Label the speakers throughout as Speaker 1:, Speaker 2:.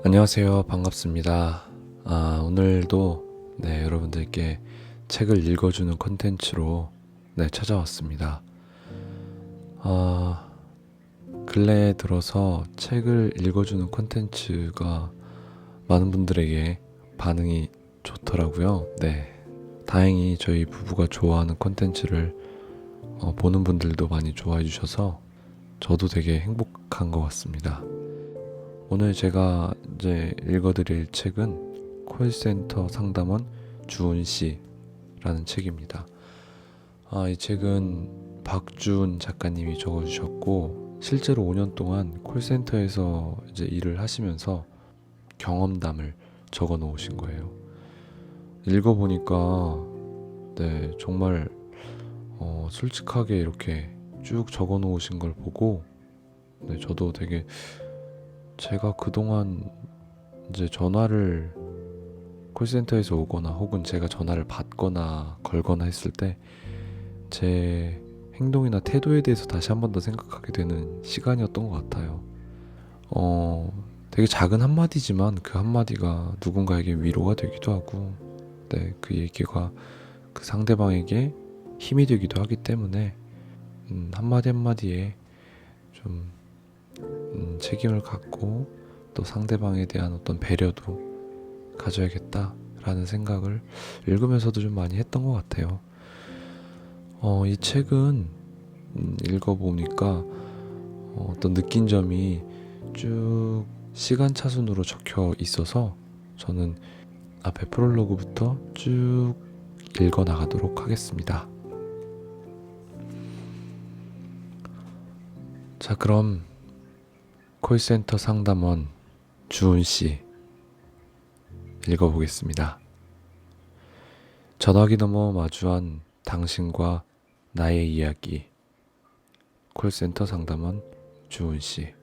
Speaker 1: 안녕하세요. 반갑습니다. 오늘도 여러분들께 책을 읽어주는 콘텐츠로 찾아왔습니다. 근래에 들어서 책을 읽어주는 콘텐츠가 많은 분들에게 반응이 좋더라고요. 다행히 저희 부부가 좋아하는 콘텐츠를 보는 분들도 많이 좋아해 주셔서 저도 되게 행복한 것 같습니다. 오늘 제가 이제 읽어드릴 책은 콜센터 상담원 주은 씨라는 책입니다. 이 책은 박주은 작가님이 적어주셨고, 실제로 5년 동안 콜센터에서 이제 일을 하시면서 경험담을 적어 놓으신 거예요. 읽어보니까 정말 솔직하게 이렇게 쭉 적어 놓으신 걸 보고 저도 되게, 제가 그동안 이제 전화를 콜센터에서 오거나 혹은 제가 전화를 받거나 걸거나 했을 때 제 행동이나 태도에 대해서 다시 한 번 더 생각하게 되는 시간이었던 것 같아요. 되게 작은 한마디지만 그 한마디가 누군가에게 위로가 되기도 하고, 그 얘기가 그 상대방에게 힘이 되기도 하기 때문에 한마디 한마디에 좀 책임을 갖고 또 상대방에 대한 어떤 배려도 가져야겠다라는 생각을 읽으면서도 좀 많이 했던 것 같아요. 이 책은 읽어보니까 어떤 느낀 점이 쭉 시간 차순으로 적혀 있어서 저는 앞에 프롤로그부터 쭉 읽어 나가도록 하겠습니다. 자, 그럼 콜센터 상담원 주은 씨 읽어보겠습니다. 전화기 너머 마주한 당신과 나의 이야기. 콜센터 상담원 주은 씨.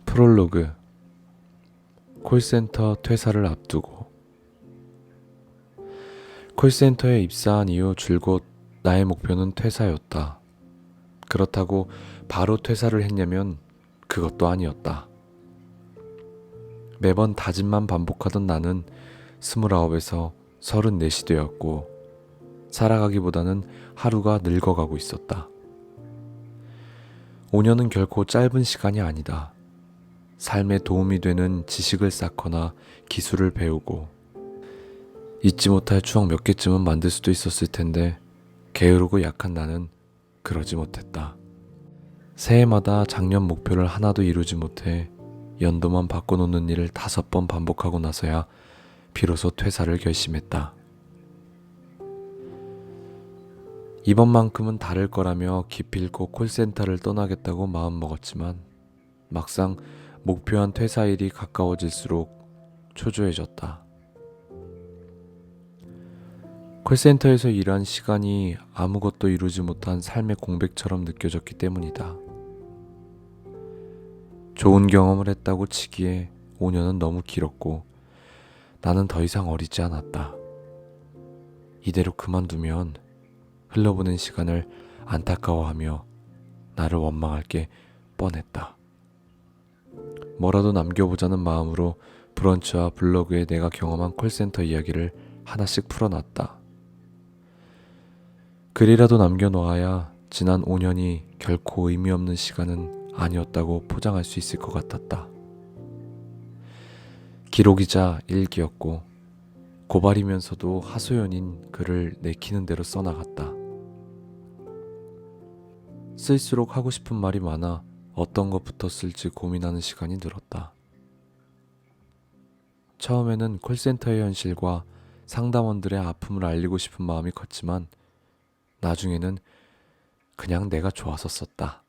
Speaker 1: 프롤로그. 콜센터 퇴사를 앞두고. 콜센터에 입사한 이후 줄곧 나의 목표는 퇴사였다. 그렇다고 바로 퇴사를 했냐면 그것도 아니었다. 매번 다짐만 반복하던 나는 29에서 34이 되었고, 살아가기보다는 하루가 늙어가고 있었다. 5년은 결코 짧은 시간이 아니다. 삶에 도움이 되는 지식을 쌓거나 기술을 배우고, 잊지 못할 추억 몇 개쯤은 만들 수도 있었을 텐데 게으르고 약한 나는 그러지 못했다. 새해마다 작년 목표를 하나도 이루지 못해 연도만 바꿔놓는 일을 5번 반복하고 나서야 비로소 퇴사를 결심했다. 이번만큼은 다를 거라며 기필코 콜센터를 떠나겠다고 마음먹었지만 막상 목표한 퇴사일이 가까워질수록 초조해졌다. 콜센터에서 일한 시간이 아무것도 이루지 못한 삶의 공백처럼 느껴졌기 때문이다. 좋은 경험을 했다고 치기에 5년은 너무 길었고 나는 더 이상 어리지 않았다. 이대로 그만두면 흘러보낸 시간을 안타까워하며 나를 원망할 게 뻔했다. 뭐라도 남겨보자는 마음으로 브런치와 블로그에 내가 경험한 콜센터 이야기를 하나씩 풀어놨다. 글이라도 남겨놓아야 지난 5년이 결코 의미 없는 시간은 아니었다고 포장할 수 있을 것 같았다. 기록이자 일기였고 고발이면서도 하소연인 글을 내키는 대로 써나갔다. 쓸수록 하고 싶은 말이 많아 어떤 것부터 쓸지 고민하는 시간이 늘었다. 처음에는 콜센터의 현실과 상담원들의 아픔을 알리고 싶은 마음이 컸지만 나중에는 그냥 내가 좋아서 썼다.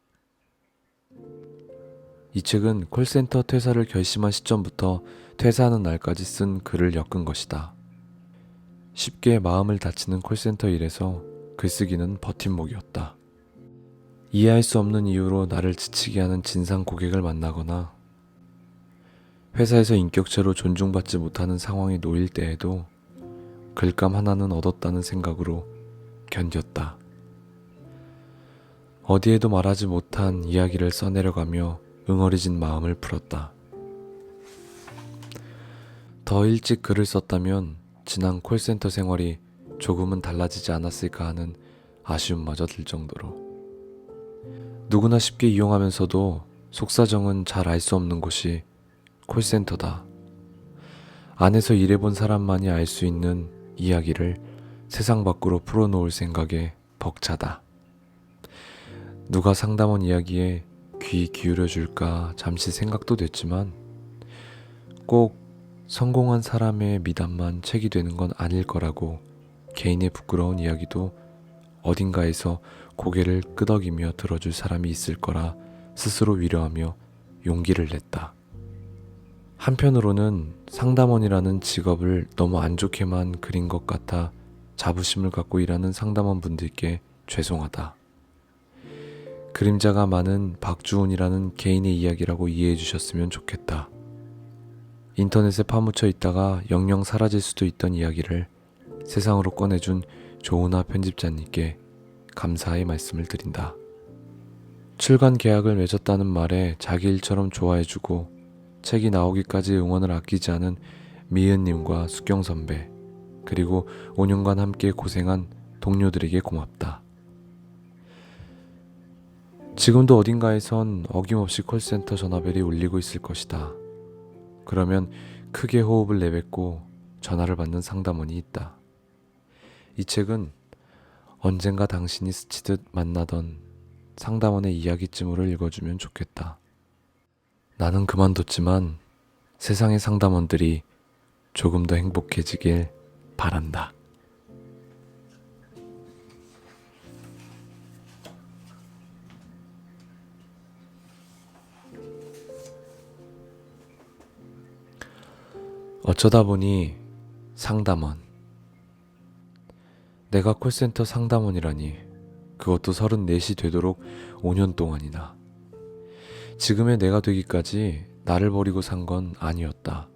Speaker 1: 이 책은 콜센터 퇴사를 결심한 시점부터 퇴사하는 날까지 쓴 글을 엮은 것이다. 쉽게 마음을 다치는 콜센터 일에서 글쓰기는 버팀목이었다. 이해할 수 없는 이유로 나를 지치게 하는 진상 고객을 만나거나 회사에서 인격체로 존중받지 못하는 상황에 놓일 때에도 글감 하나는 얻었다는 생각으로 견뎠다. 어디에도 말하지 못한 이야기를 써내려가며 응어리진 마음을 풀었다. 더 일찍 글을 썼다면 지난 콜센터 생활이 조금은 달라지지 않았을까 하는 아쉬움마저 들 정도로. 누구나 쉽게 이용하면서도 속사정은 잘 알 수 없는 곳이 콜센터다. 안에서 일해본 사람만이 알 수 있는 이야기를 세상 밖으로 풀어놓을 생각에 벅차다. 누가 상담원 이야기에 귀 기울여줄까 잠시 생각도 됐지만 꼭 성공한 사람의 미담만 책이 되는 건 아닐 거라고 개인의 부끄러운 이야기도 어딘가에서 고개를 끄덕이며 들어줄 사람이 있을 거라 스스로 위로하며 용기를 냈다. 한편으로는 상담원이라는 직업을 너무 안 좋게만 그린 것 같아 자부심을 갖고 일하는 상담원 분들께 죄송하다. 그림자가 많은 박주훈이라는 개인의 이야기라고 이해해 주셨으면 좋겠다. 인터넷에 파묻혀 있다가 영영 사라질 수도 있던 이야기를 세상으로 꺼내준 조은하 편집자님께 감사의 말씀을 드린다. 출간 계약을 맺었다는 말에 자기 일처럼 좋아해주고 책이 나오기까지 응원을 아끼지 않은 미은님과 숙경 선배, 그리고 5년간 함께 고생한 동료들에게 고맙다. 지금도 어딘가에선 어김없이 콜센터 전화벨이 울리고 있을 것이다. 그러면 크게 호흡을 내뱉고 전화를 받는 상담원이 있다. 이 책은 언젠가 당신이 스치듯 만나던 상담원의 이야기쯤으로 읽어주면 좋겠다. 나는 그만뒀지만 세상의 상담원들이 조금 더 행복해지길 바란다. 어쩌다 보니 상담원. 내가 콜센터 상담원이라니, 그것도 34시 되도록 5년 동안이나. 지금의 내가 되기까지 나를 버리고 산 건 아니었다.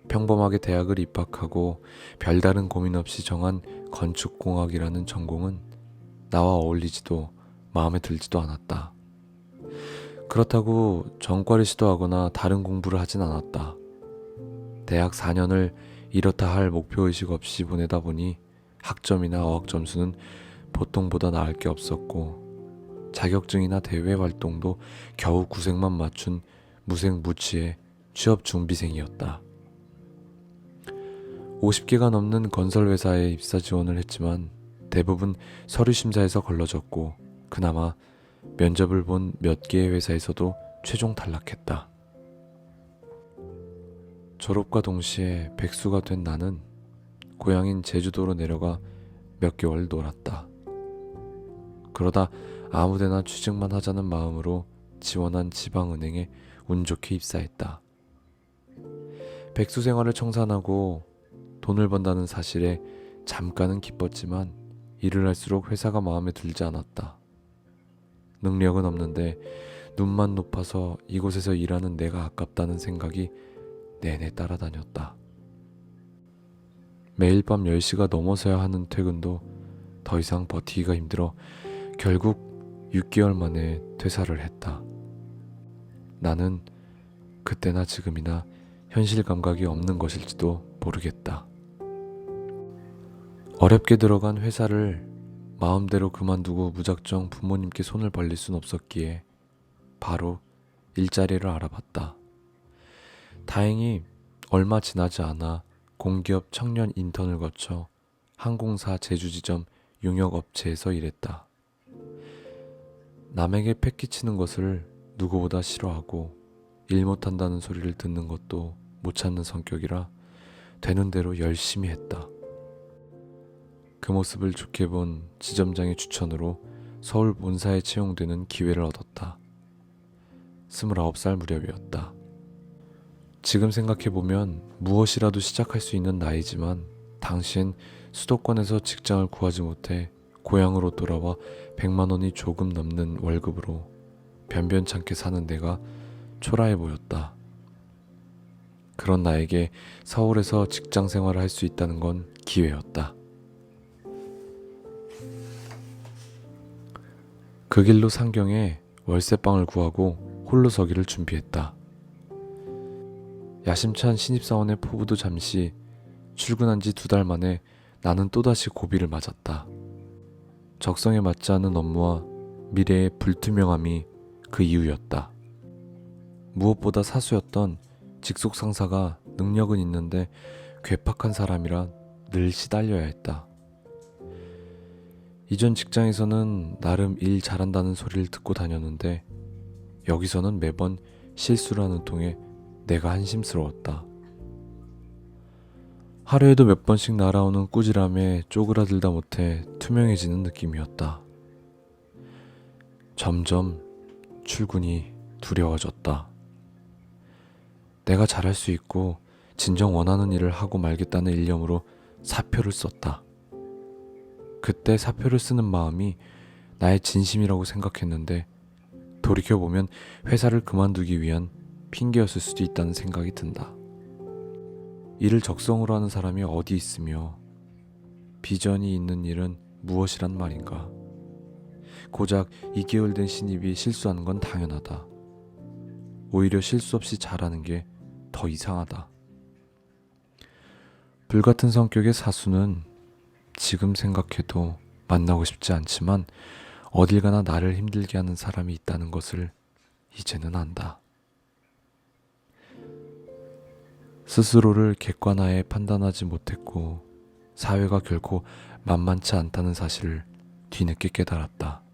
Speaker 1: 평범하게 대학을 입학하고 별다른 고민 없이 정한 건축공학이라는 전공은 나와 어울리지도 마음에 들지도 않았다. 그렇다고 전과를 시도하거나 다른 공부를 하진 않았다. 대학 4년을 이렇다 할 목표의식 없이 보내다 보니 학점이나 어학 점수는 보통보다 나을 게 없었고 자격증이나 대외 활동도 겨우 구색만 맞춘 무색무취의 취업 준비생이었다. 50개가 넘는 건설회사에 입사 지원을 했지만 대부분 서류 심사에서 걸러졌고 그나마 면접을 본 몇 개의 회사에서도 최종 탈락했다. 졸업과 동시에 백수가 된 나는 고향인 제주도로 내려가 몇 개월 놀았다. 그러다 아무데나 취직만 하자는 마음으로 지원한 지방은행에 운 좋게 입사했다. 백수 생활을 청산하고 돈을 번다는 사실에 잠깐은 기뻤지만 일을 할수록 회사가 마음에 들지 않았다. 능력은 없는데 눈만 높아서 이곳에서 일하는 내가 아깝다는 생각이 내내 따라다녔다. 매일 밤 10시가 넘어서야 하는 퇴근도 더 이상 버티기가 힘들어 결국 6개월 만에 퇴사를 했다. 나는 그때나 지금이나 현실 감각이 없는 것일지도 모르겠다. 어렵게 들어간 회사를 마음대로 그만두고 무작정 부모님께 손을 벌릴 순 없었기에 바로 일자리를 알아봤다. 다행히 얼마 지나지 않아 공기업 청년 인턴을 거쳐 항공사 제주지점 용역업체에서 일했다. 남에게 패기치는 것을 누구보다 싫어하고 일 못한다는 소리를 듣는 것도 못 참는 성격이라 되는 대로 열심히 했다. 그 모습을 좋게 본 지점장의 추천으로 서울 본사에 채용되는 기회를 얻었다. 29살 무렵이었다. 지금 생각해보면 무엇이라도 시작할 수 있는 나이지만 당시엔 수도권에서 직장을 구하지 못해 고향으로 돌아와 100만 원이 조금 넘는 월급으로 변변찮게 사는 내가 초라해 보였다. 그런 나에게 서울에서 직장 생활을 할 수 있다는 건 기회였다. 그 길로 상경에 월세방을 구하고 홀로 서기를 준비했다. 야심찬 신입사원의 포부도 잠시 출근한 지 2달 만에 나는 또다시 고비를 맞았다. 적성에 맞지 않는 업무와 미래의 불투명함이 그 이유였다. 무엇보다 사수였던 직속 상사가 능력은 있는데 괴팍한 사람이라 늘 시달려야 했다. 이전 직장에서는 나름 일 잘한다는 소리를 듣고 다녔는데 여기서는 매번 실수를 하는 통에 내가 한심스러웠다. 하루에도 몇 번씩 날아오는 꾸지람에 쪼그라들다 못해 투명해지는 느낌이었다. 점점 출근이 두려워졌다. 내가 잘할 수 있고 진정 원하는 일을 하고 말겠다는 일념으로 사표를 썼다. 그때 사표를 쓰는 마음이 나의 진심이라고 생각했는데 돌이켜보면 회사를 그만두기 위한 핑계였을 수도 있다는 생각이 든다. 일을 적성으로 하는 사람이 어디 있으며 비전이 있는 일은 무엇이란 말인가. 고작 2개월 된 신입이 실수하는 건 당연하다. 오히려 실수 없이 잘하는 게 더 이상하다. 불같은 성격의 사수는 지금 생각해도 만나고 싶지 않지만 어딜 가나 나를 힘들게 하는 사람이 있다는 것을 이제는 안다. 스스로를 객관화해 판단하지 못했고 사회가 결코 만만치 않다는 사실을 뒤늦게 깨달았다.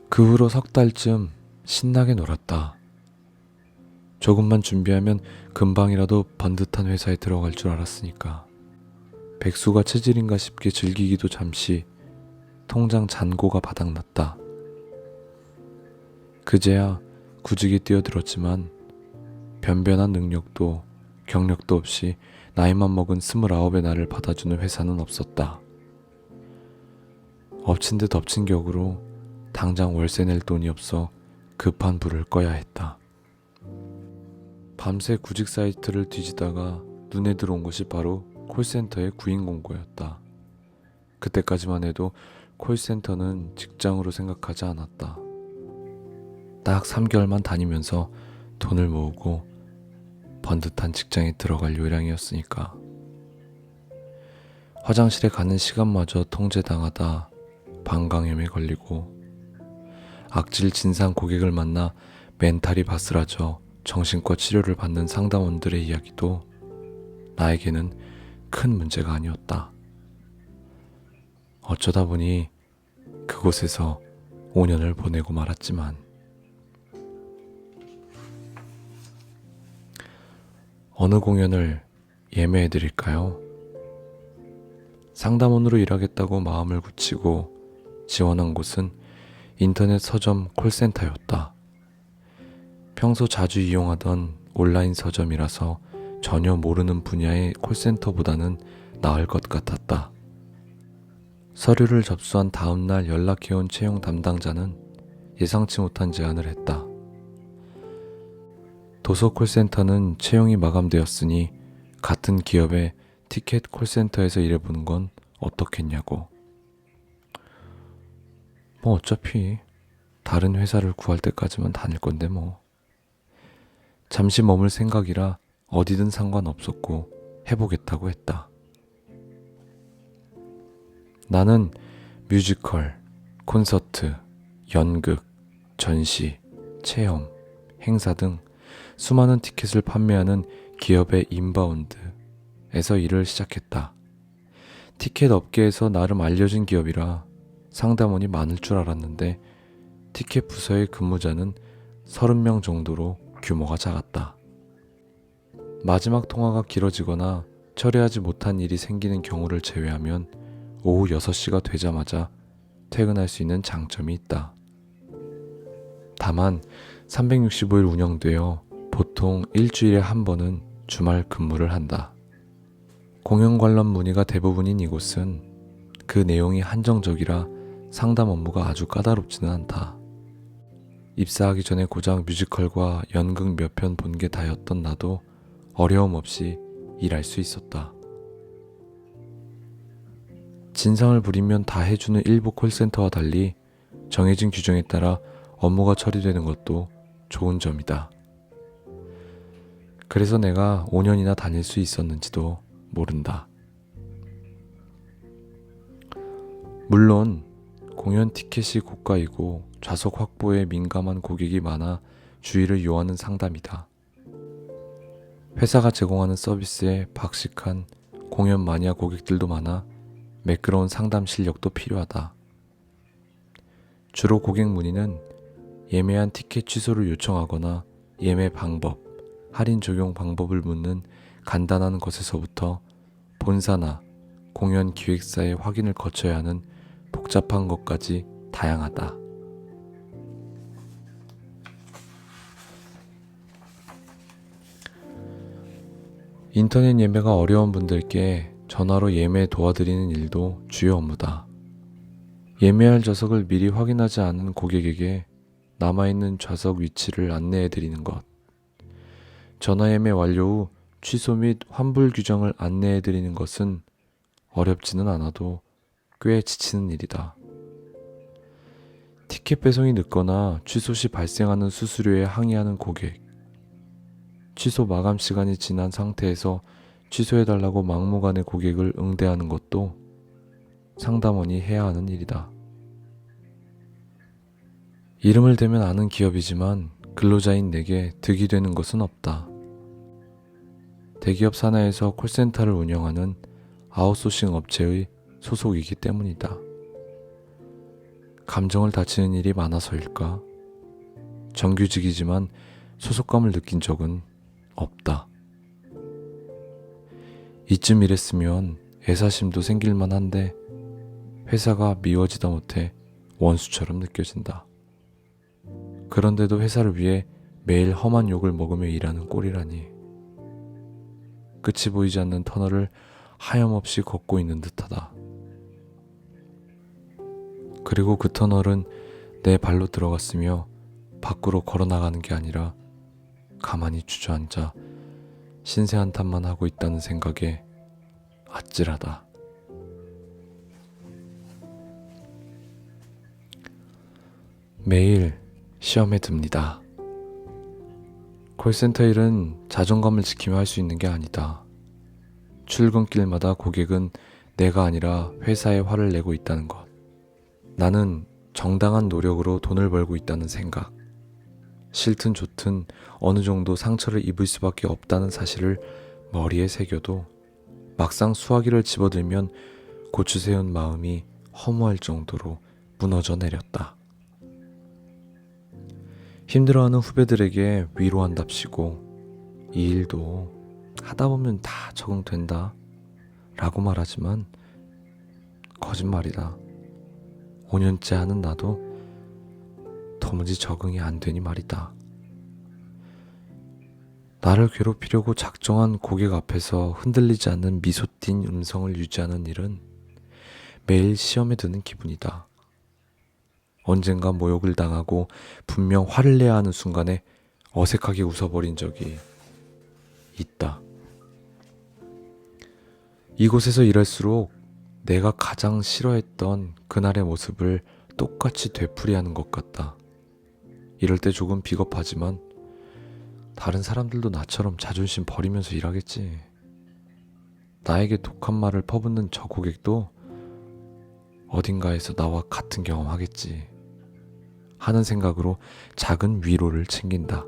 Speaker 1: 그 후로 3달쯤 신나게 놀았다. 조금만 준비하면 금방이라도 번듯한 회사에 들어갈 줄 알았으니까. 백수가 체질인가 싶게 즐기기도 잠시 통장 잔고가 바닥났다. 그제야 구직에 뛰어들었지만 변변한 능력도 경력도 없이 나이만 먹은 29의 나를 받아주는 회사는 없었다. 엎친 데 덮친 격으로 당장 월세 낼 돈이 없어 급한 불을 꺼야 했다. 밤새 구직 사이트를 뒤지다가 눈에 들어온 것이 바로 콜센터의 구인 공고였다. 그때까지만 해도 콜센터는 직장으로 생각하지 않았다. 딱 3개월만 다니면서 돈을 모으고 번듯한 직장에 들어갈 요량이었으니까. 화장실에 가는 시간마저 통제당하다 방광염에 걸리고 악질 진상 고객을 만나 멘탈이 바스라져 정신과 치료를 받는 상담원들의 이야기도 나에게는 큰 문제가 아니었다. 어쩌다 보니 그곳에서 5년을 보내고 말았지만 어느 공연을 예매해드릴까요? 상담원으로 일하겠다고 마음을 굳히고 지원한 곳은 인터넷 서점 콜센터였다. 평소 자주 이용하던 온라인 서점이라서 전혀 모르는 분야의 콜센터보다는 나을 것 같았다. 서류를 접수한 다음 날 연락해온 채용 담당자는 예상치 못한 제안을 했다. 도서 콜센터는 채용이 마감되었으니 같은 기업의 티켓 콜센터에서 일해보는 건 어떻겠냐고. 뭐 어차피 다른 회사를 구할 때까지만 다닐 건데 뭐. 잠시 머물 생각이라 어디든 상관없었고 해보겠다고 했다. 나는 뮤지컬, 콘서트, 연극, 전시, 체험, 행사 등 수많은 티켓을 판매하는 기업의 인바운드에서 일을 시작했다. 티켓 업계에서 나름 알려진 기업이라 상담원이 많을 줄 알았는데 티켓 부서의 근무자는 30명 정도로 규모가 작았다. 마지막 통화가 길어지거나 처리하지 못한 일이 생기는 경우를 제외하면 오후 6시가 되자마자 퇴근할 수 있는 장점이 있다. 다만 365일 운영되어 보통 일주일에 한 번은 주말 근무를 한다. 공연 관련 문의가 대부분인 이곳은 그 내용이 한정적이라 상담 업무가 아주 까다롭지는 않다. 입사하기 전에 고작 뮤지컬과 연극 몇 편 본 게 다였던 나도 어려움 없이 일할 수 있었다. 진상을 부리면 다 해주는 일부 콜센터와 달리 정해진 규정에 따라 업무가 처리되는 것도 좋은 점이다. 그래서 내가 5년이나 다닐 수 있었는지도 모른다. 물론 공연 티켓이 고가이고 좌석 확보에 민감한 고객이 많아 주의를 요하는 상담이다. 회사가 제공하는 서비스에 박식한 공연 마니아 고객들도 많아 매끄러운 상담 실력도 필요하다. 주로 고객 문의는 예매한 티켓 취소를 요청하거나 예매 방법, 할인 적용 방법을 묻는 간단한 것에서부터 본사나 공연 기획사의 확인을 거쳐야 하는 복잡한 것까지 다양하다. 인터넷 예매가 어려운 분들께 전화로 예매 도와드리는 일도 주요 업무다. 예매할 좌석을 미리 확인하지 않은 고객에게 남아있는 좌석 위치를 안내해드리는 것, 전화 예매 완료 후 취소 및 환불 규정을 안내해드리는 것은 어렵지는 않아도 꽤 지치는 일이다. 티켓 배송이 늦거나 취소 시 발생하는 수수료에 항의하는 고객, 취소 마감 시간이 지난 상태에서 취소해달라고 막무가내 고객을 응대하는 것도 상담원이 해야 하는 일이다. 이름을 대면 아는 기업이지만 근로자인 내게 득이 되는 것은 없다. 대기업 산하에서 콜센터를 운영하는 아웃소싱 업체의 소속이기 때문이다. 감정을 다치는 일이 많아서일까? 정규직이지만 소속감을 느낀 적은 없다. 이쯤 일했으면 애사심도 생길만 한데 회사가 미워지다 못해 원수처럼 느껴진다. 그런데도 회사를 위해 매일 험한 욕을 먹으며 일하는 꼴이라니. 끝이 보이지 않는 터널을 하염없이 걷고 있는 듯하다. 그리고 그 터널은 내 발로 들어갔으며 밖으로 걸어나가는 게 아니라 가만히 주저앉아 신세 한탄만 하고 있다는 생각에 아찔하다. 매일 시험에 듭니다. 콜센터 일은 자존감을 지키며 할 수 있는 게 아니다. 출근길마다 고객은 내가 아니라 회사에 화를 내고 있다는 것. 나는 정당한 노력으로 돈을 벌고 있다는 생각. 싫든 좋든 어느 정도 상처를 입을 수밖에 없다는 사실을 머리에 새겨도 막상 수화기를 집어들면 고추 세운 마음이 허무할 정도로 무너져 내렸다. 힘들어하는 후배들에게 위로한답시고 이 일도 하다 보면 다 적응된다 라고 말하지만 거짓말이다. 5년째 하는 나도 도무지 적응이 안 되니 말이다. 나를 괴롭히려고 작정한 고객 앞에서 흔들리지 않는 미소 띤 음성을 유지하는 일은 매일 시험에 드는 기분이다. 언젠가 모욕을 당하고 분명 화를 내야 하는 순간에 어색하게 웃어버린 적이 있다. 이곳에서 일할수록 내가 가장 싫어했던 그날의 모습을 똑같이 되풀이하는 것 같다. 이럴 때 조금 비겁하지만 다른 사람들도 나처럼 자존심 버리면서 일하겠지. 나에게 독한 말을 퍼붓는 저 고객도 어딘가에서 나와 같은 경험하겠지 하는 생각으로 작은 위로를 챙긴다.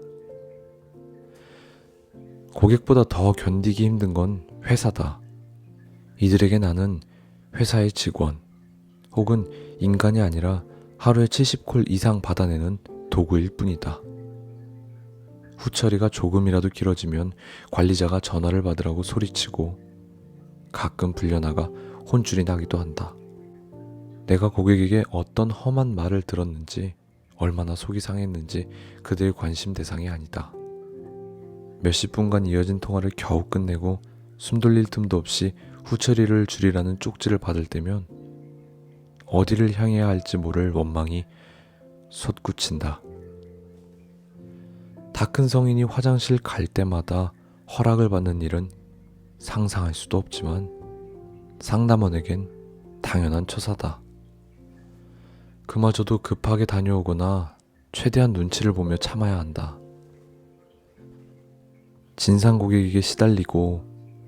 Speaker 1: 고객보다 더 견디기 힘든 건 회사다. 이들에게 나는 회사의 직원 혹은 인간이 아니라 하루에 70콜 이상 받아내는 도구일 뿐이다. 후처리가 조금이라도 길어지면 관리자가 전화를 받으라고 소리치고 가끔 불려나가 혼쭐이 나기도 한다. 내가 고객에게 어떤 험한 말을 들었는지 얼마나 속이 상했는지 그들의 관심 대상이 아니다. 몇십 분간 이어진 통화를 겨우 끝내고 숨 돌릴 틈도 없이 후처리를 줄이라는 쪽지를 받을 때면 어디를 향해야 할지 모를 원망이 솟구친다. 다 큰 성인이 화장실 갈 때마다 허락을 받는 일은 상상할 수도 없지만 상담원에겐 당연한 처사다. 그마저도 급하게 다녀오거나 최대한 눈치를 보며 참아야 한다. 진상 고객에게 시달리고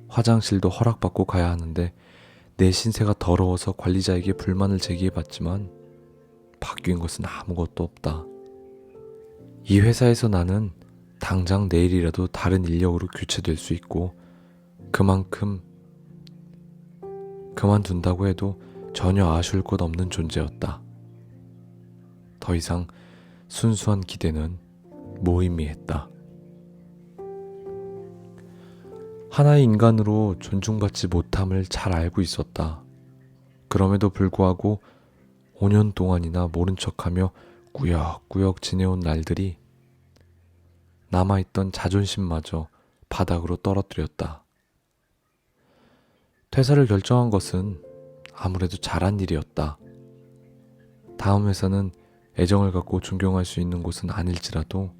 Speaker 1: 화장실도 허락받고 가야 하는데 내 신세가 더러워서 관리자에게 불만을 제기해봤지만 바뀐 것은 아무것도 없다. 이 회사에서 나는 당장 내일이라도 다른 인력으로 교체될 수 있고 그만큼 그만둔다고 해도 전혀 아쉬울 것 없는 존재였다. 더 이상 순수한 기대는 무의미했다. 하나의 인간으로 존중받지 못함을 잘 알고 있었다. 그럼에도 불구하고 5년 동안이나 모른 척하며 꾸역꾸역 지내온 날들이 남아있던 자존심마저 바닥으로 떨어뜨렸다. 퇴사를 결정한 것은 아무래도 잘한 일이었다. 다음 회사는 애정을 갖고 존경할 수 있는 곳은 아닐지라도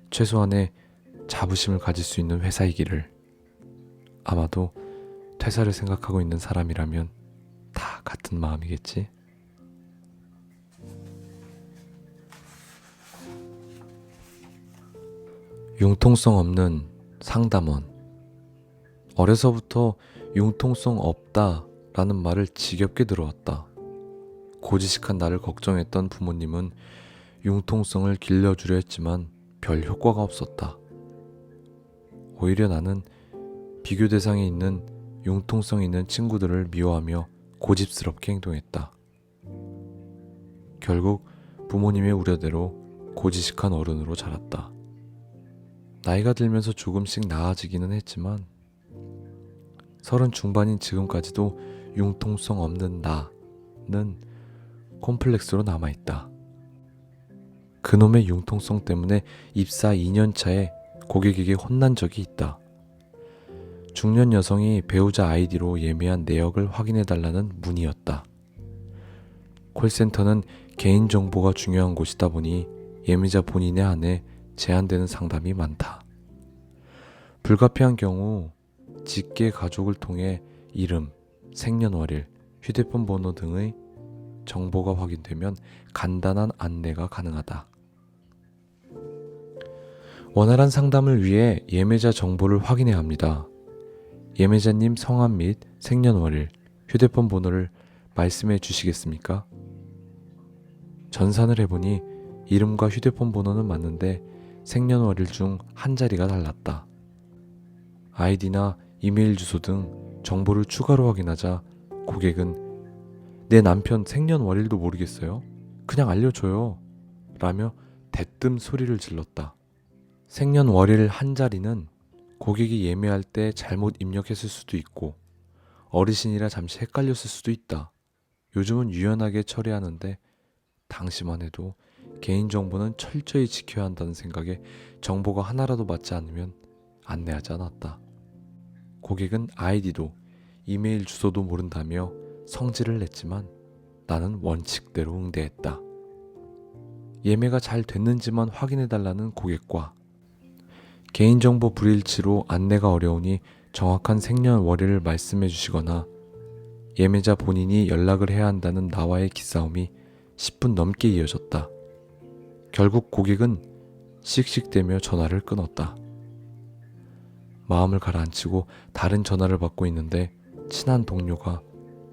Speaker 1: 최소한의 자부심을 가질 수 있는 회사이기를. 아마도 퇴사를 생각하고 있는 사람이라면 다 같은 마음이겠지. 융통성 없는 상담원. 어려서부터 융통성 없다라는 말을 지겹게 들어왔다. 고지식한 나를 걱정했던 부모님은 융통성을 길러주려 했지만 별 효과가 없었다. 오히려 나는 비교 대상에 있는 융통성 있는 친구들을 미워하며 고집스럽게 행동했다. 결국 부모님의 우려대로 고지식한 어른으로 자랐다. 나이가 들면서 조금씩 나아지기는 했지만 30 중반인 지금까지도 융통성 없는 나는 콤플렉스로 남아있다. 그놈의 융통성 때문에 입사 2년 차에 고객에게 혼난 적이 있다. 중년 여성이 배우자 아이디로 예매한 내역을 확인해달라는 문의였다. 콜센터는 개인정보가 중요한 곳이다 보니 예매자 본인에 한해 제한되는 상담이 많다. 불가피한 경우 직계 가족을 통해 이름, 생년월일, 휴대폰 번호 등의 정보가 확인되면 간단한 안내가 가능하다. 원활한 상담을 위해 예매자 정보를 확인해야 합니다. 예매자님 성함 및 생년월일, 휴대폰 번호를 말씀해 주시겠습니까? 전산을 해보니 이름과 휴대폰 번호는 맞는데 생년월일 중 한 자리가 달랐다. 아이디나 이메일 주소 등 정보를 추가로 확인하자 고객은 내 남편 생년월일도 모르겠어요? 그냥 알려줘요. 라며 대뜸 소리를 질렀다. 생년월일 한 자리는 고객이 예매할 때 잘못 입력했을 수도 있고 어르신이라 잠시 헷갈렸을 수도 있다. 요즘은 유연하게 처리하는데 당시만 해도 개인정보는 철저히 지켜야 한다는 생각에 정보가 하나라도 맞지 않으면 안내하지 않았다. 고객은 아이디도 이메일 주소도 모른다며 성질을 냈지만 나는 원칙대로 응대했다. 예매가 잘 됐는지만 확인해달라는 고객과 개인정보 불일치로 안내가 어려우니 정확한 생년월일을 말씀해 주시거나 예매자 본인이 연락을 해야 한다는 나와의 기싸움이 10분 넘게 이어졌다. 결국 고객은 씩씩대며 전화를 끊었다. 마음을 가라앉히고 다른 전화를 받고 있는데 친한 동료가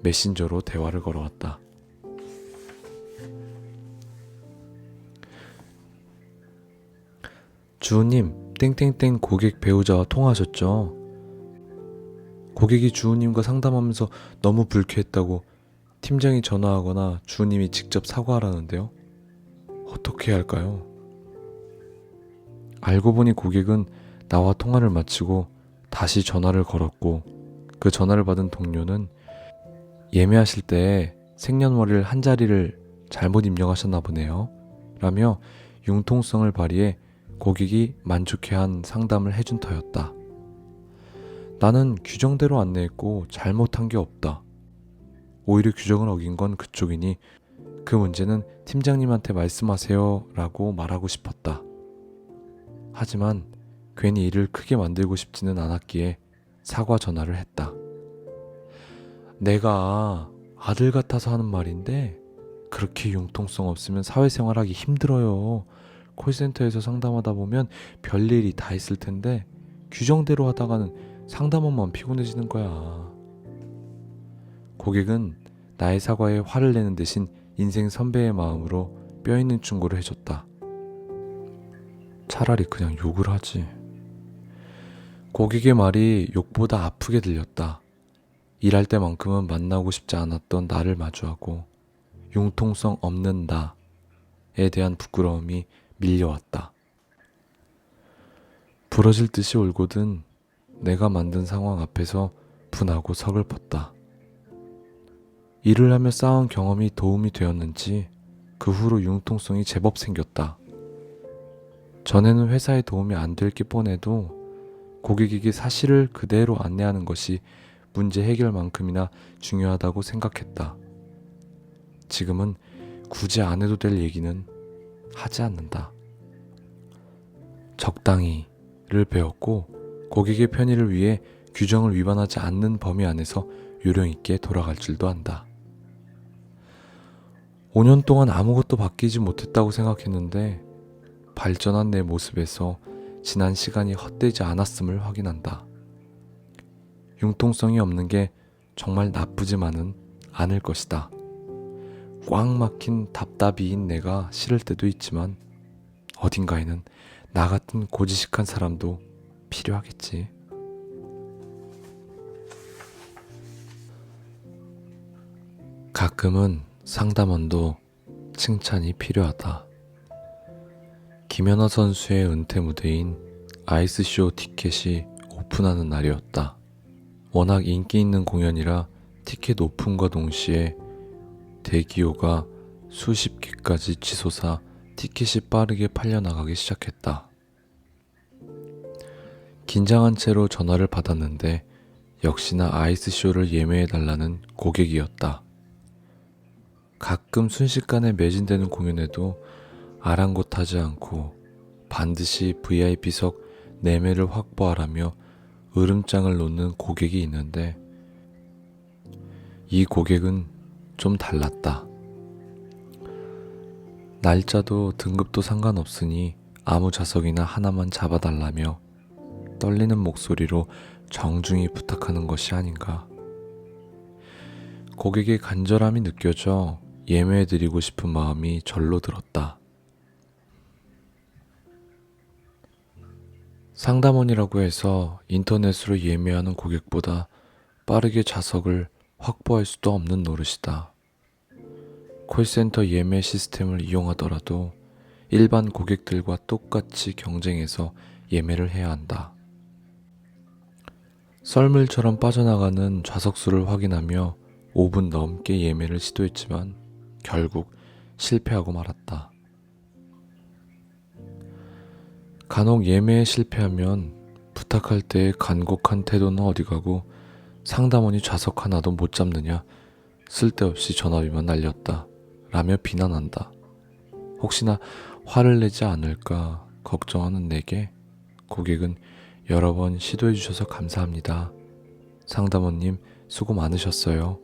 Speaker 1: 메신저로 대화를 걸어왔다. 주우님, 땡땡땡 고객 배우자와 통화하셨죠? 고객이 주우님과 상담하면서 너무 불쾌했다고 팀장이 전화하거나 주우님이 직접 사과하라는데요. 어떻게 해야 할까요? 알고 보니 고객은 나와 통화를 마치고 다시 전화를 걸었고 그 전화를 받은 동료는 예매하실 때 생년월일 한 자리를 잘못 입력하셨나 보네요. 라며 융통성을 발휘해 고객이 만족해한 상담을 해준 터였다. 나는 규정대로 안내했고 잘못한 게 없다. 오히려 규정을 어긴 건 그쪽이니 그 문제는 팀장님한테 말씀하세요 라고 말하고 싶었다. 하지만 괜히 일을 크게 만들고 싶지는 않았기에 사과 전화를 했다. 내가 아들 같아서 하는 말인데 그렇게 융통성 없으면 사회생활하기 힘들어요. 콜센터에서 상담하다 보면 별일이 다 있을 텐데 규정대로 하다가는 상담원만 피곤해지는 거야. 고객은 나의 사과에 화를 내는 대신 인생 선배의 마음으로 뼈있는 충고를 해줬다. 차라리 그냥 욕을 하지. 고객의 말이 욕보다 아프게 들렸다. 일할 때만큼은 만나고 싶지 않았던 나를 마주하고 융통성 없는 나에 대한 부끄러움이 밀려왔다. 부러질 듯이 울고든 내가 만든 상황 앞에서 분하고 서글펐다. 일을 하며 쌓은 경험이 도움이 되었는지 그 후로 융통성이 제법 생겼다. 전에는 회사에 도움이 안 될 게 뻔해도 고객에게 사실을 그대로 안내하는 것이 문제 해결만큼이나 중요하다고 생각했다. 지금은 굳이 안 해도 될 얘기는 하지 않는다. 적당히를 배웠고 고객의 편의를 위해 규정을 위반하지 않는 범위 안에서 요령 있게 돌아갈 줄도 안다. 5년 동안 아무것도 바뀌지 못했다고 생각했는데 발전한 내 모습에서 지난 시간이 헛되지 않았음을 확인한다. 융통성이 없는 게 정말 나쁘지만은 않을 것이다. 꽉 막힌 답답이인 내가 싫을 때도 있지만 어딘가에는 나 같은 고지식한 사람도 필요하겠지. 가끔은 상담원도 칭찬이 필요하다. 김연아 선수의 은퇴 무대인 아이스쇼 티켓이 오픈하는 날이었다. 워낙 인기 있는 공연이라 티켓 오픈과 동시에 대기호가 수십 개까지 치솟아 티켓이 빠르게 팔려나가기 시작했다. 긴장한 채로 전화를 받았는데 역시나 아이스쇼를 예매해달라는 고객이었다. 가끔 순식간에 매진되는 공연에도 아랑곳하지 않고 반드시 VIP석 4매를 확보하라며 으름장을 놓는 고객이 있는데 이 고객은 좀 달랐다. 날짜도 등급도 상관없으니 아무 좌석이나 하나만 잡아달라며 떨리는 목소리로 정중히 부탁하는 것이 아닌가. 고객의 간절함이 느껴져 예매해드리고 싶은 마음이 절로 들었다. 상담원이라고 해서 인터넷으로 예매하는 고객보다 빠르게 좌석을 확보할 수도 없는 노릇이다. 콜센터 예매 시스템을 이용하더라도 일반 고객들과 똑같이 경쟁해서 예매를 해야 한다. 썰물처럼 빠져나가는 좌석수를 확인하며 5분 넘게 예매를 시도했지만 결국 실패하고 말았다. 간혹 예매에 실패하면 부탁할 때의 간곡한 태도는 어디 가고 상담원이 좌석 하나도 못 잡느냐 쓸데없이 전화비만 날렸다 라며 비난한다. 혹시나 화를 내지 않을까 걱정하는 내게 고객은 여러 번 시도해 주셔서 감사합니다. 상담원님 수고 많으셨어요.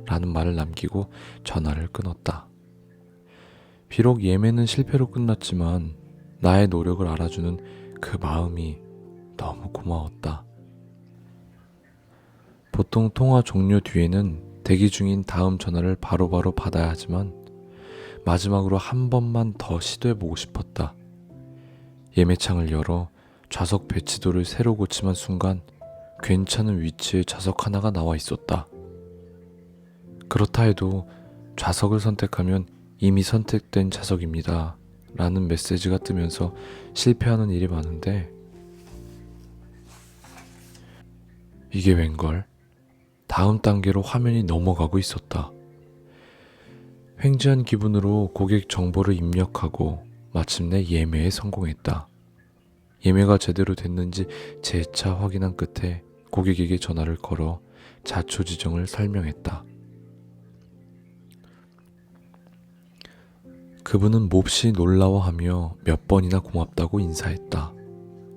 Speaker 1: 라는 말을 남기고 전화를 끊었다. 비록 예매는 실패로 끝났지만 나의 노력을 알아주는 그 마음이 너무 고마웠다. 보통 통화 종료 뒤에는 대기 중인 다음 전화를 바로바로 받아야 하지만 마지막으로 한 번만 더 시도해보고 싶었다. 예매창을 열어 좌석 배치도를 새로 고침한 순간 괜찮은 위치에 좌석 하나가 나와 있었다. 그렇다 해도 좌석을 선택하면 이미 선택된 좌석입니다. 라는 메시지가 뜨면서 실패하는 일이 많은데 이게 웬걸? 다음 단계로 화면이 넘어가고 있었다. 횡재한 기분으로 고객 정보를 입력하고 마침내 예매에 성공했다. 예매가 제대로 됐는지 재차 확인한 끝에 고객에게 전화를 걸어 자초지종을 설명했다. 그분은 몹시 놀라워하며 몇 번이나 고맙다고 인사했다.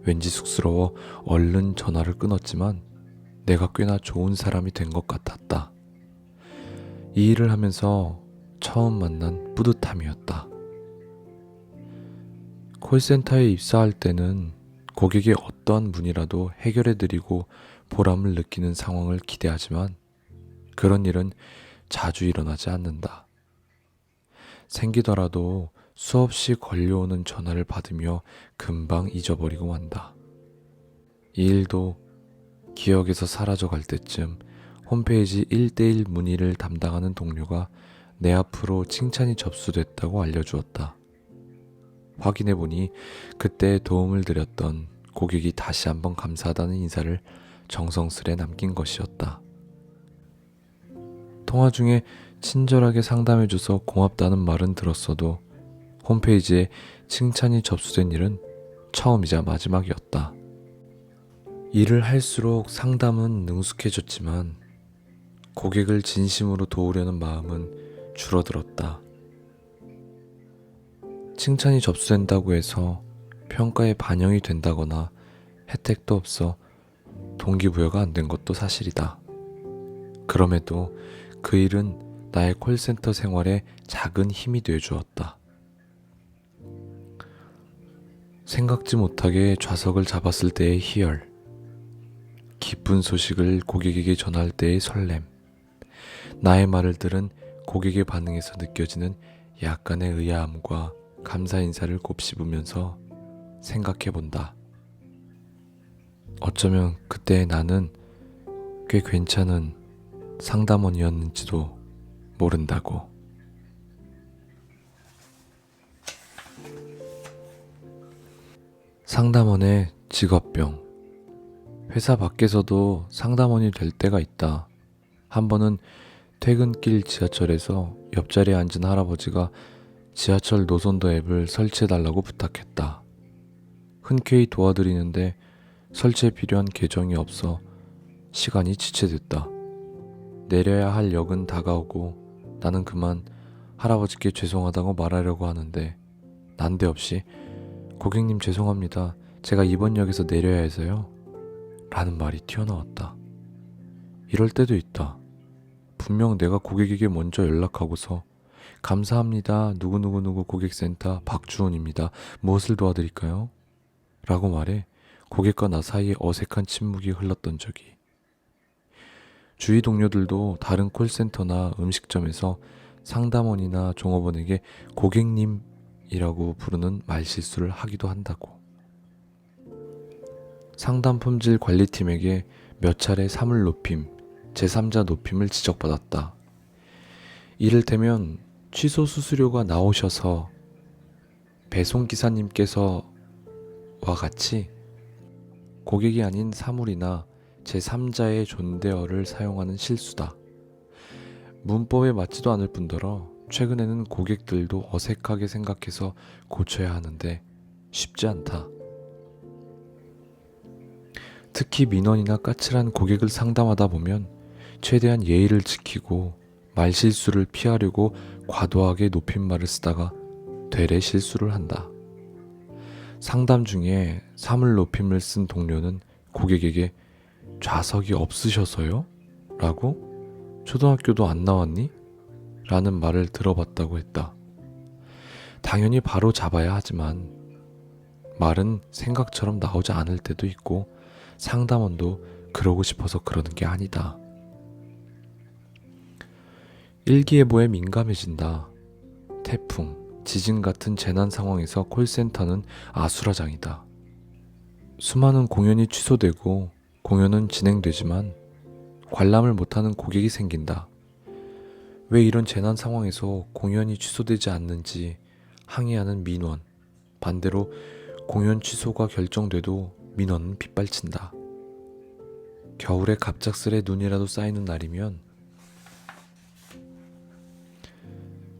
Speaker 1: 왠지 쑥스러워 얼른 전화를 끊었지만 내가 꽤나 좋은 사람이 된 것 같았다. 이 일을 하면서 처음 만난 뿌듯함이었다. 콜센터에 입사할 때는 고객의 어떠한 문의라도 해결해드리고 보람을 느끼는 상황을 기대하지만 그런 일은 자주 일어나지 않는다. 생기더라도 수없이 걸려오는 전화를 받으며 금방 잊어버리고 만다. 이 일도 기억에서 사라져 갈 때쯤 홈페이지 1:1 문의를 담당하는 동료가 내 앞으로 칭찬이 접수됐다고 알려주었다. 확인해보니 그때 도움을 드렸던 고객이 다시 한번 감사하다는 인사를 정성스레 남긴 것이었다. 통화 중에 친절하게 상담해줘서 고맙다는 말은 들었어도 홈페이지에 칭찬이 접수된 일은 처음이자 마지막이었다. 일을 할수록 상담은 능숙해졌지만 고객을 진심으로 도우려는 마음은 줄어들었다. 칭찬이 접수된다고 해서 평가에 반영이 된다거나 혜택도 없어 동기부여가 안 된 것도 사실이다. 그럼에도 그 일은 나의 콜센터 생활에 작은 힘이 되어주었다. 생각지 못하게 좌석을 잡았을 때의 희열, 기쁜 소식을 고객에게 전할 때의 설렘, 나의 말을 들은 고객의 반응에서 느껴지는 약간의 의아함과 감사 인사를 곱씹으면서 생각해본다. 어쩌면 그때 나는 꽤 괜찮은 상담원이었는지도 모른다고. 상담원의 직업병. 회사 밖에서도 상담원이 될 때가 있다. 한 번은 퇴근길 지하철에서 옆자리에 앉은 할아버지가 지하철 노선도 앱을 설치해달라고 부탁했다. 흔쾌히 도와드리는데 설치에 필요한 계정이 없어 시간이 지체됐다. 내려야 할 역은 다가오고 나는 그만 할아버지께 죄송하다고 말하려고 하는데 난데없이 고객님 죄송합니다. 제가 이번 역에서 내려야 해서요. 라는 말이 튀어나왔다. 이럴 때도 있다. 분명 내가 고객에게 먼저 연락하고서 감사합니다. 누구누구누구 고객센터 박주원입니다. 무엇을 도와드릴까요? 라고 말해 고객과 나 사이에 어색한 침묵이 흘렀던 적이. 주위 동료들도 다른 콜센터나 음식점에서 상담원이나 종업원에게 고객님이라고 부르는 말실수를 하기도 한다고. 상담 품질 관리팀에게 몇 차례 사물 높임, 제3자 높임을 지적받았다. 이를테면 취소 수수료가 나오셔서 배송기사님께서와 같이 고객이 아닌 사물이나 제3자의 존대어를 사용하는 실수다. 문법에 맞지도 않을 뿐더러 최근에는 고객들도 어색하게 생각해서 고쳐야 하는데 쉽지 않다. 특히 민원이나 까칠한 고객을 상담하다 보면 최대한 예의를 지키고 말실수를 피하려고 과도하게 높임말을 쓰다가 되레 실수를 한다. 상담 중에 사물 높임을 쓴 동료는 고객에게 좌석이 없으셔서요? 라고 초등학교도 안 나왔니? 라는 말을 들어봤다고 했다. 당연히 바로 잡아야 하지만 말은 생각처럼 나오지 않을 때도 있고 상담원도 그러고 싶어서 그러는 게 아니다. 일기예보에 민감해진다. 태풍, 지진 같은 재난 상황에서 콜센터는 아수라장이다. 수많은 공연이 취소되고 공연은 진행되지만 관람을 못하는 고객이 생긴다. 왜 이런 재난 상황에서 공연이 취소되지 않는지 항의하는 민원, 반대로 공연 취소가 결정돼도 민원은 빗발친다. 겨울에 갑작스레 눈이라도 쌓이는 날이면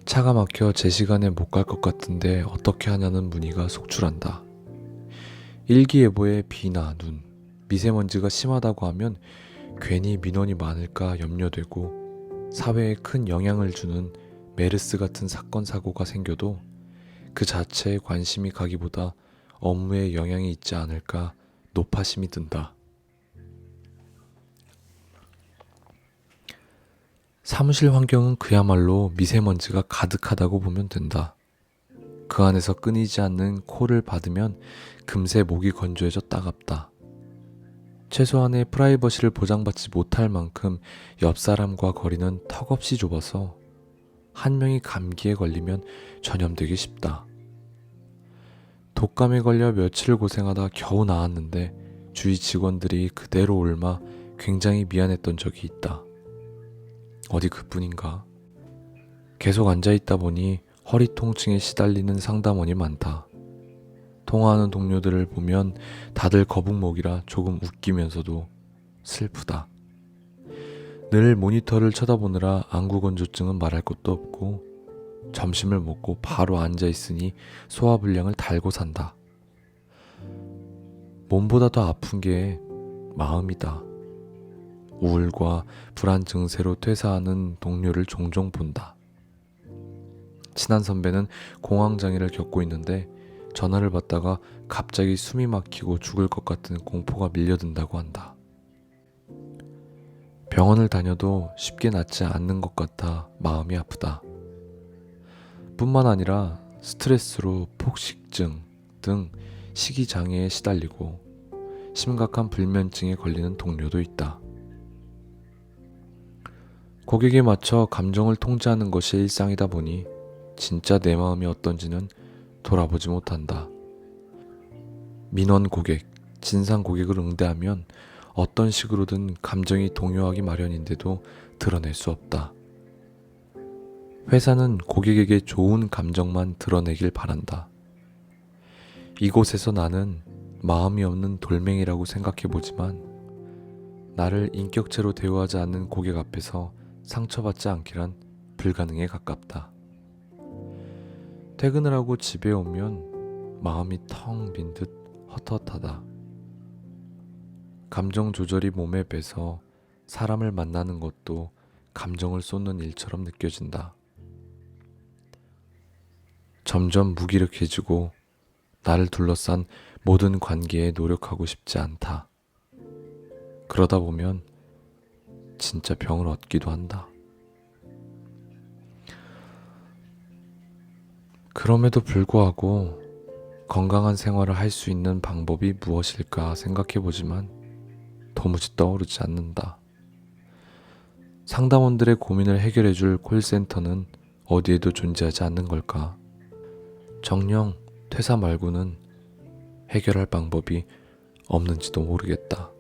Speaker 1: 차가 막혀 제 시간에 못 갈 것 같은데 어떻게 하냐는 문의가 속출한다. 일기예보에 비나 눈, 미세먼지가 심하다고 하면 괜히 민원이 많을까 염려되고 사회에 큰 영향을 주는 메르스 같은 사건 사고가 생겨도 그 자체에 관심이 가기보다 업무에 영향이 있지 않을까 노파심이 든다. 사무실 환경은 그야말로 미세먼지가 가득하다고 보면 된다. 그 안에서 끊이지 않는 콜을 받으면 금세 목이 건조해져 따갑다. 최소한의 프라이버시를 보장받지 못할 만큼 옆 사람과 거리는 턱없이 좁아서 한 명이 감기에 걸리면 전염되기 쉽다. 독감에 걸려 며칠 고생하다 겨우 나았는데 주위 직원들이 그대로 옮아 굉장히 미안했던 적이 있다. 어디 그뿐인가? 계속 앉아있다 보니 허리 통증에 시달리는 상담원이 많다. 통화하는 동료들을 보면 다들 거북목이라 조금 웃기면서도 슬프다. 늘 모니터를 쳐다보느라 안구건조증은 말할 것도 없고 점심을 먹고 바로 앉아있으니 소화불량을 달고 산다. 몸보다 더 아픈 게 마음이다. 우울과 불안 증세로 퇴사하는 동료를 종종 본다. 친한 선배는 공황장애를 겪고 있는데 전화를 받다가 갑자기 숨이 막히고 죽을 것 같은 공포가 밀려든다고 한다. 병원을 다녀도 쉽게 낫지 않는 것 같아 마음이 아프다. 뿐만 아니라 스트레스로 폭식증 등 식이장애에 시달리고 심각한 불면증에 걸리는 동료도 있다. 고객에 맞춰 감정을 통제하는 것이 일상이다 보니 진짜 내 마음이 어떤지는 돌아보지 못한다. 민원 고객, 진상 고객을 응대하면 어떤 식으로든 감정이 동요하기 마련인데도 드러낼 수 없다. 회사는 고객에게 좋은 감정만 드러내길 바란다. 이곳에서 나는 마음이 없는 돌멩이라고 생각해보지만 나를 인격체로 대우하지 않는 고객 앞에서 상처받지 않기란 불가능에 가깝다. 퇴근을 하고 집에 오면 마음이 텅 빈 듯 헛헛하다. 감정 조절이 몸에 배서 사람을 만나는 것도 감정을 쏟는 일처럼 느껴진다. 점점 무기력해지고 나를 둘러싼 모든 관계에 노력하고 싶지 않다. 그러다 보면 진짜 병을 얻기도 한다. 그럼에도 불구하고 건강한 생활을 할 수 있는 방법이 무엇일까 생각해보지만 도무지 떠오르지 않는다. 상담원들의 고민을 해결해줄 콜센터는 어디에도 존재하지 않는 걸까? 정녕 퇴사 말고는 해결할 방법이 없는지도 모르겠다.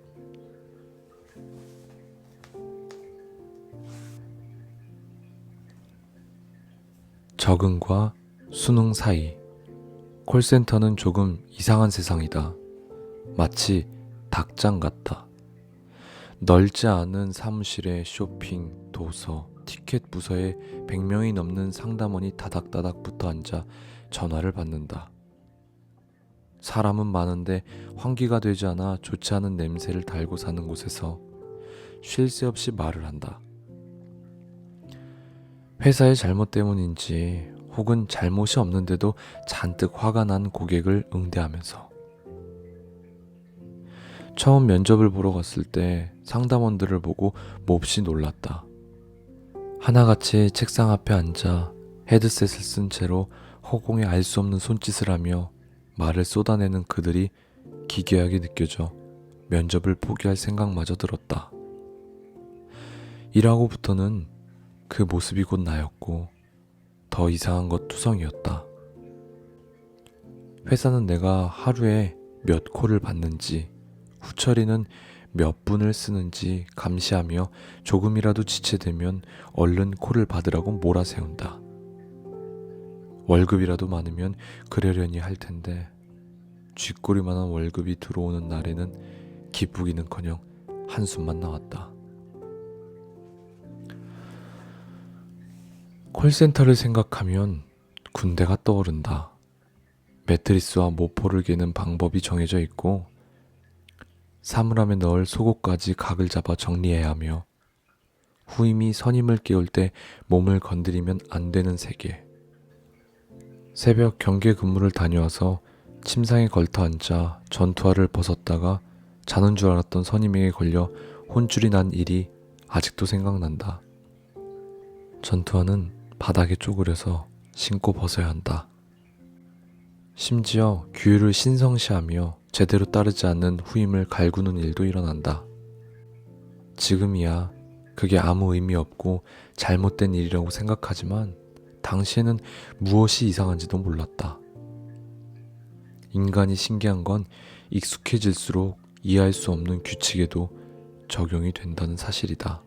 Speaker 1: 적응과 수능 사이. 콜센터는 조금 이상한 세상이다. 마치 닭장 같아. 넓지 않은 사무실에 쇼핑, 도서, 티켓 부서에 100명이 넘는 상담원이 다닥다닥 붙어 앉아 전화를 받는다. 사람은 많은데 환기가 되지 않아 좋지 않은 냄새를 달고 사는 곳에서 쉴 새 없이 말을 한다. 회사의 잘못 때문인지 혹은 잘못이 없는데도 잔뜩 화가 난 고객을 응대하면서 처음 면접을 보러 갔을 때 상담원들을 보고 몹시 놀랐다. 하나같이 책상 앞에 앉아 헤드셋을 쓴 채로 허공에 알 수 없는 손짓을 하며 말을 쏟아내는 그들이 기괴하게 느껴져 면접을 포기할 생각마저 들었다. 일하고부터는 그 모습이 곧 나였고 더 이상한 것 투성이었다. 회사는 내가 하루에 몇 콜을 받는지, 후처리는 몇 분을 쓰는지 감시하며 조금이라도 지체되면 얼른 콜을 받으라고 몰아세운다. 월급이라도 많으면 그러려니 할 텐데 쥐꼬리만한 월급이 들어오는 날에는 기쁘기는커녕 한숨만 나왔다. 콜센터를 생각하면 군대가 떠오른다. 매트리스와 모포를 개는 방법이 정해져 있고 사물함에 넣을 속옷까지 각을 잡아 정리해야 하며 후임이 선임을 깨울 때 몸을 건드리면 안 되는 세계. 새벽 경계 근무를 다녀와서 침상에 걸터 앉아 전투화를 벗었다가 자는 줄 알았던 선임에게 걸려 혼쭐이 난 일이 아직도 생각난다. 전투화는 바닥에 쪼그려서 신고 벗어야 한다. 심지어 규율을 신성시하며 제대로 따르지 않는 후임을 갈구는 일도 일어난다. 지금이야 그게 아무 의미 없고 잘못된 일이라고 생각하지만 당시에는 무엇이 이상한지도 몰랐다. 인간이 신기한 건 익숙해질수록 이해할 수 없는 규칙에도 적용이 된다는 사실이다.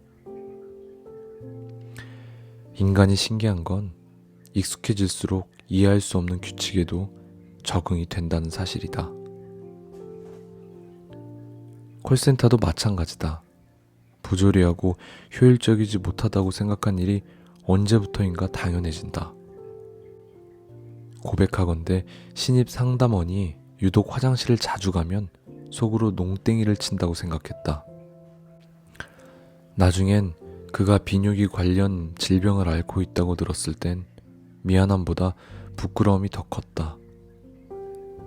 Speaker 1: 인간이 신기한 건 익숙해질수록 이해할 수 없는 규칙에도 적응이 된다는 사실이다. 콜센터도 마찬가지다. 부조리하고 효율적이지 못하다고 생각한 일이 언제부터인가 당연해진다. 고백하건대 신입 상담원이 유독 화장실을 자주 가면 속으로 농땡이를 친다고 생각했다. 나중엔 그가 비뇨기 관련 질병을 앓고 있다고 들었을 땐 미안함보다 부끄러움이 더 컸다.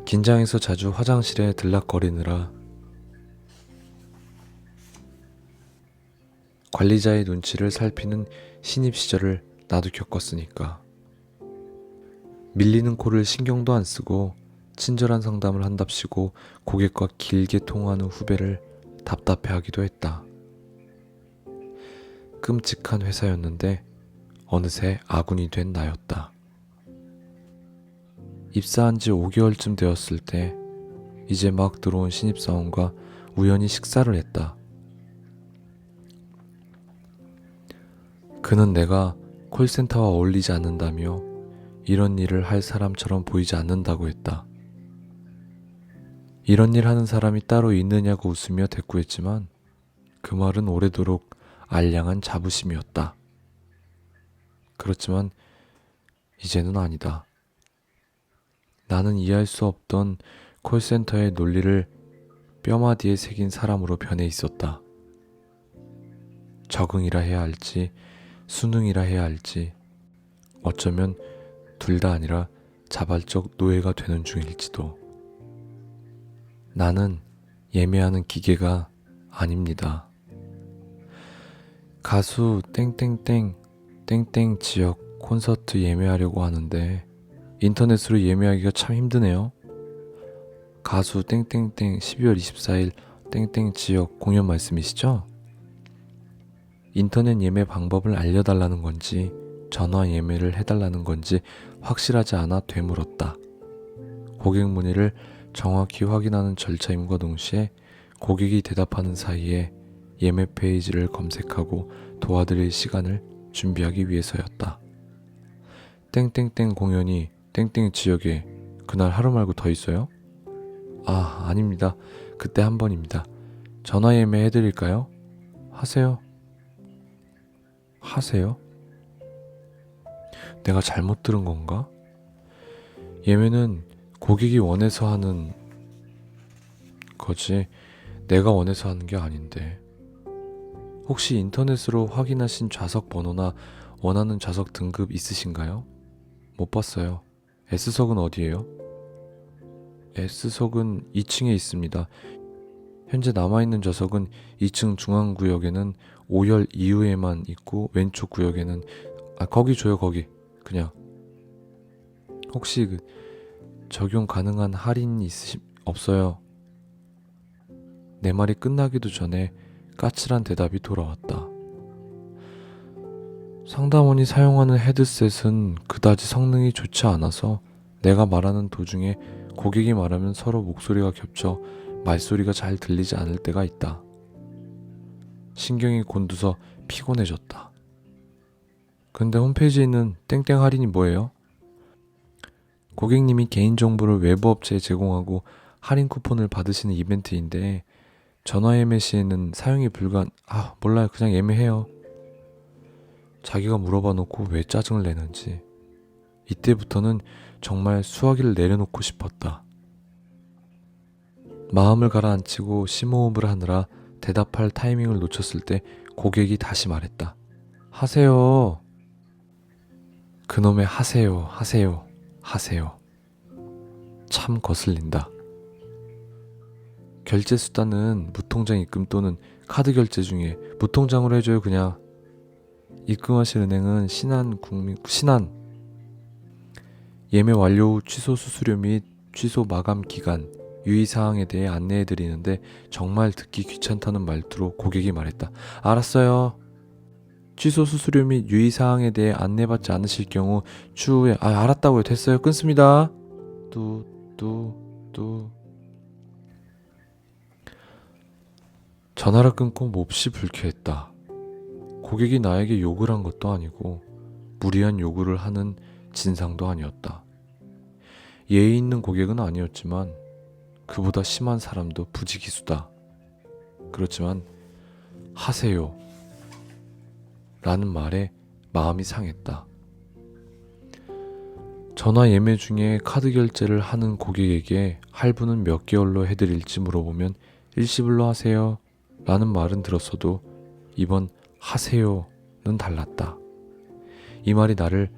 Speaker 1: 긴장해서 자주 화장실에 들락거리느라 관리자의 눈치를 살피는 신입 시절을 나도 겪었으니까. 밀리는 코를 신경도 안 쓰고 친절한 상담을 한답시고 고객과 길게 통화하는 후배를 답답해하기도 했다. 끔찍한 회사였는데 어느새 아군이 된 나였다. 입사한 지 5개월쯤 되었을 때 이제 막 들어온 신입사원과 우연히 식사를 했다. 그는 내가 콜센터와 어울리지 않는다며 이런 일을 할 사람처럼 보이지 않는다고 했다. 이런 일 하는 사람이 따로 있느냐고 웃으며 대꾸했지만 그 말은 오래도록 알량한 자부심이었다. 그렇지만 이제는 아니다. 나는 이해할 수 없던 콜센터의 논리를 뼈마디에 새긴 사람으로 변해 있었다. 적응이라 해야 할지 수능이라 해야 할지 어쩌면 둘 다 아니라 자발적 노예가 되는 중일지도. 나는 예매하는 기계가 아닙니다. 가수 땡땡땡 땡땡 지역 콘서트 예매하려고 하는데 인터넷으로 예매하기가 참 힘드네요. 가수 땡땡땡 12월 24일 땡땡 지역 공연 말씀이시죠? 인터넷 예매 방법을 알려달라는 건지 전화 예매를 해달라는 건지 확실하지 않아 되물었다. 고객 문의를 정확히 확인하는 절차임과 동시에 고객이 대답하는 사이에 예매 페이지를 검색하고 도와드릴 시간을 준비하기 위해서였다. 땡땡땡 공연이 땡땡 지역에 그날 하루 말고 더 있어요? 아, 아닙니다. 그때 한 번입니다. 전화 예매 해드릴까요? 하세요. 하세요? 내가 잘못 들은 건가? 예매는 고객이 원해서 하는 거지 내가 원해서 하는 게 아닌데. 혹시 인터넷으로 확인하신 좌석 번호나 원하는 좌석 등급 있으신가요? 못 봤어요. S석은 어디예요? S석은 2층에 있습니다. 현재 남아있는 좌석은 2층 중앙구역에는 5열 이후에만 있고 왼쪽 구역에는 거기 줘요. 거기 그냥. 혹시 적용 가능한 할인 없어요? 내 말이 끝나기도 전에 까칠한 대답이 돌아왔다. 상담원이 사용하는 헤드셋은 그다지 성능이 좋지 않아서 내가 말하는 도중에 고객이 말하면 서로 목소리가 겹쳐 말소리가 잘 들리지 않을 때가 있다. 신경이 곤두서 피곤해졌다. 근데 홈페이지에 있는 땡땡 할인이 뭐예요? 고객님이 개인정보를 외부 업체에 제공하고 할인 쿠폰을 받으시는 이벤트인데 전화 예매 시에는 사용이 몰라요. 그냥 예매해요. 자기가 물어봐 놓고 왜 짜증을 내는지. 이때부터는 정말 수화기를 내려놓고 싶었다. 마음을 가라앉히고 심호흡을 하느라 대답할 타이밍을 놓쳤을 때 고객이 다시 말했다. 하세요. 그놈의 하세요. 하세요. 참 거슬린다. 결제 수단은 무통장 입금 또는 카드 결제 중에 무통장으로 해줘요. 그냥. 입금하실 은행은 신한. 예매 완료 후 취소 수수료 및 취소 마감 기간, 유의사항에 대해 안내해드리는데 정말 듣기 귀찮다는 말투로 고객이 말했다. 알았어요. 취소 수수료 및 유의사항에 대해 안내받지 않으실 경우 추후에 알았다고요. 됐어요. 끊습니다. 뚜 전화를 끊고 몹시 불쾌했다. 고객이 나에게 욕을 한 것도 아니고 무리한 요구를 하는 진상도 아니었다. 예의 있는 고객은 아니었지만 그보다 심한 사람도 부지기수다. 그렇지만 하세요 라는 말에 마음이 상했다. 전화 예매 중에 카드 결제를 하는 고객에게 할부는 몇 개월로 해드릴지 물어보면 일시불로 하세요 라는 말은 들었어도 이번 하세요는 달랐다. 이 말이 나를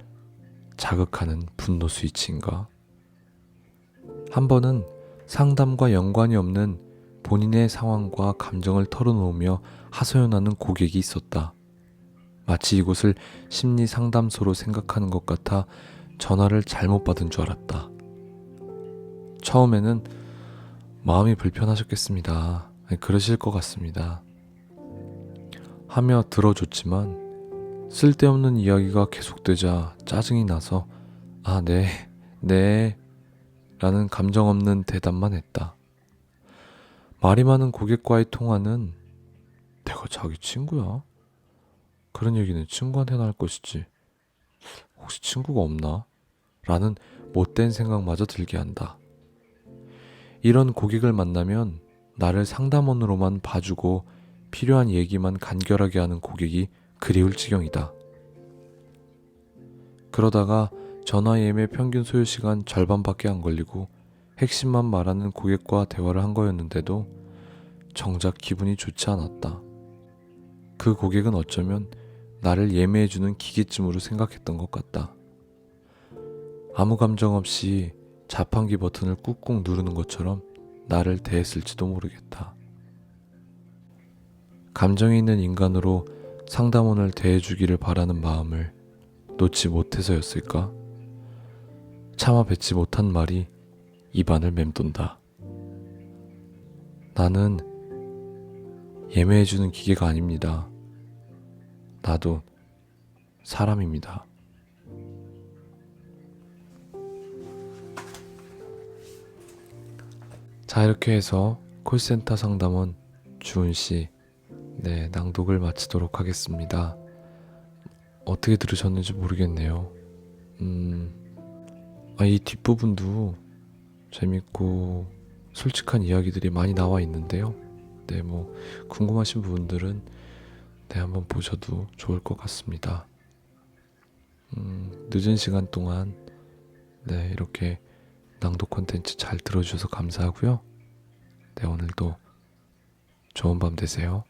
Speaker 1: 자극하는 분노 스위치인가? 한 번은 상담과 연관이 없는 본인의 상황과 감정을 털어놓으며 하소연하는 고객이 있었다. 마치 이곳을 심리 상담소로 생각하는 것 같아 전화를 잘못 받은 줄 알았다. 처음에는 마음이 불편하셨겠습니다. 그러실 것 같습니다. 하며 들어줬지만 쓸데없는 이야기가 계속되자 짜증이 나서 네 라는 감정 없는 대답만 했다. 말이 많은 고객과의 통화는 내가 자기 친구야? 그런 얘기는 친구한테나 할 것이지. 혹시 친구가 없나? 라는 못된 생각마저 들게 한다. 이런 고객을 만나면 나를 상담원으로만 봐주고 필요한 얘기만 간결하게 하는 고객이 그리울 지경이다. 그러다가 전화 예매 평균 소요 시간 절반밖에 안 걸리고 핵심만 말하는 고객과 대화를 한 거였는데도 정작 기분이 좋지 않았다. 그 고객은 어쩌면 나를 예매해주는 기계쯤으로 생각했던 것 같다. 아무 감정 없이 자판기 버튼을 꾹꾹 누르는 것처럼 나를 대했을지도 모르겠다. 감정이 있는 인간으로 상담원을 대해주기를 바라는 마음을 놓지 못해서였을까? 차마 뱉지 못한 말이 입안을 맴돈다. 나는 예매해주는 기계가 아닙니다. 나도 사람입니다. 자, 이렇게 해서 콜센터 상담원 주은씨 낭독을 마치도록 하겠습니다. 어떻게 들으셨는지 모르겠네요. 이 뒷부분도 재밌고 솔직한 이야기들이 많이 나와 있는데요. 궁금하신 부분들은 한번 보셔도 좋을 것 같습니다. 늦은 시간 동안 이렇게 낭독 콘텐츠 잘 들어주셔서 감사하고요. 오늘도 좋은 밤 되세요.